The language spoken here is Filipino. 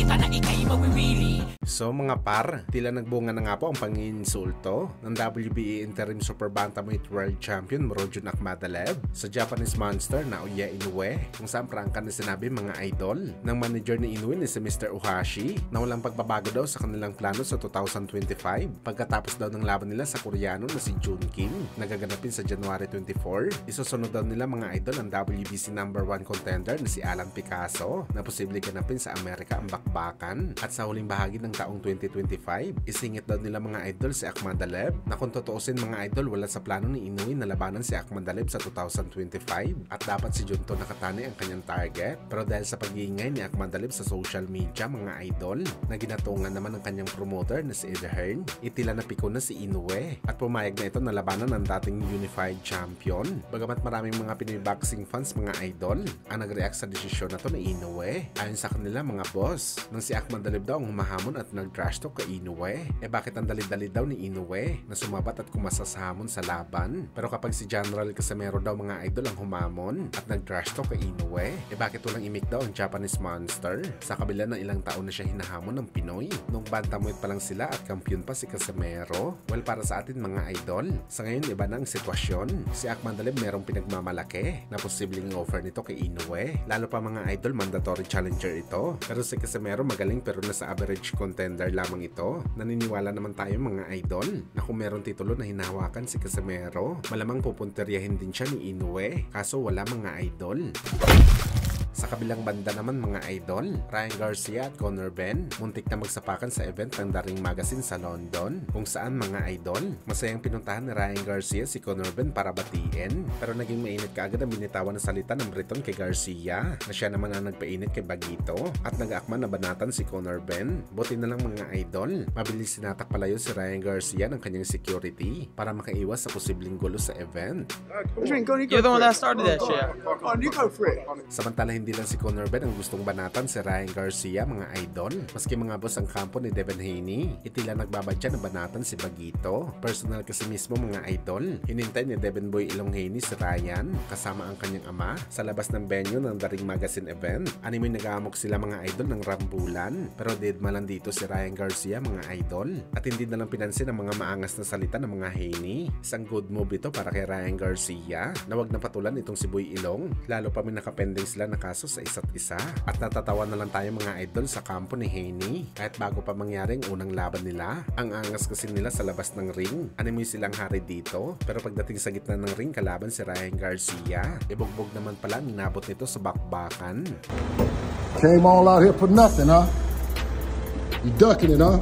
ka na ikay mawiwili. So mga par, tila nagbunga na nga po ang panginsulto ng WBA Interim Super Bantamweight World Champion Murodjun Akhmadaliev sa Japanese Monster Naoya Inoue, kung saan prangka na sinabi mga idol ng manager ni Inoue ni si Mr. Ohashi na walang pagbabago daw sa kanilang plano sa 2025 pagkatapos daw ng laban nila sa Koreano na si Jun Kim na gaganapin sa January 24. Isusunod daw nila mga idol ang WBC #1 contender na si Alan Picasso na posible ganapin sa Amerika ang bakbakan. At sa huling bahagi ng taong 2025, isingit daw nila mga idol si Akhmadaliev na kung tutuusin mga idol, wala sa plano ni Inoue na labanan si Akhmadaliev sa 2025 at dapat si Junto nakatani ang kanyang target. Pero dahil sa pag-iingay ni Akhmadaliev sa social media mga idol na ginatungan naman ng kanyang promoter na si Ed Hearn, itila na piko na si Inoue at pumayag na ito na labanan ng dating unified champion. Bagamat maraming mga Pinoy boxing fans mga idol ang nag-react sa desisyon na to ni Inoue, ayon sa kanila mga boss, nang si Akhmadaliev daw ang humahamon at nag-trash talk kay Inoue, bakit ang dalid-dalid daw ni Inoue na sumabat at kumasa sa hamon sa laban? Pero kapag si General Casimero daw mga idol ang humamon at nag-trash talk kay Inoue, bakit walang imik daw ang Japanese Monster? Sa kabila ng ilang taon na siya hinahamon ng Pinoy, nung bantamweight pa lang sila at kampiyon pa si Casimero. Well, para sa atin mga idol, sa ngayon iba na ang sitwasyon. Si Akhmadaliev merong pinagmamalaki na posibleng offer nito kay Inoue, lalo pa mga idol mandatory challenger ito. Pero si Casimero magaling pero nasa average contender lamang ito. Naniniwala naman tayo mga idol na kung meron titulo na hinahawakan si Casimero, malamang pupunteryahin din siya ni Inoue, kaso wala mga idol. Sa kabilang banda naman mga idol, Ryan Garcia at Conor Benn muntik na magsapakan sa event ng The Ring Magazine sa London, kung saan mga idol, masayang pinuntahan ni Ryan Garcia si Conor Benn para batiin, pero naging mainit kaagad ang binitawan na salita ng Briton kay Garcia na siya naman ang nagpainit kay Bagito at nag-aakman na banatan si Conor Benn. Buti na lang mga idol, mabilis sinatak palayo si Ryan Garcia ng kanyang security para makaiwas sa posibleng gulo sa event. You're the one that started that shit. Samantala hindi lang si Conor Benn ang gustong banatan si Ryan Garcia mga idol. Maski mga boss ang kampo ni Devin Haney, itila nagbabadya na banatan si Bagito. Personal kasi mismo mga idol, hinintay ni Devin Boy Ilong Haney si Ryan kasama ang kanyang ama sa labas ng venue ng The Ring Magazine event. Animoy nag-aamok sila mga idol ng rambulan, pero deadma lang dito si Ryan Garcia mga idol at hindi na lang pinansin ang mga maangas na salita ng mga Haney. Isang good move ito para kay Ryan Garcia na wag na patulan itong si Boy Ilong, lalo pa may nakapending sila na kaso sa isa't isa. At natatawa na lang tayo mga idol sa kampo ni Haney kahit bago pa mangyari ang unang laban nila. Ang angas kasi nila sa labas ng ring, animoy silang hari dito, pero pagdating sa gitna ng ring kalaban si Ryan Garcia, ibugbog naman pala ang inabot nito sa bakbakan. Came all out here for nothing, huh? You ducking it, huh?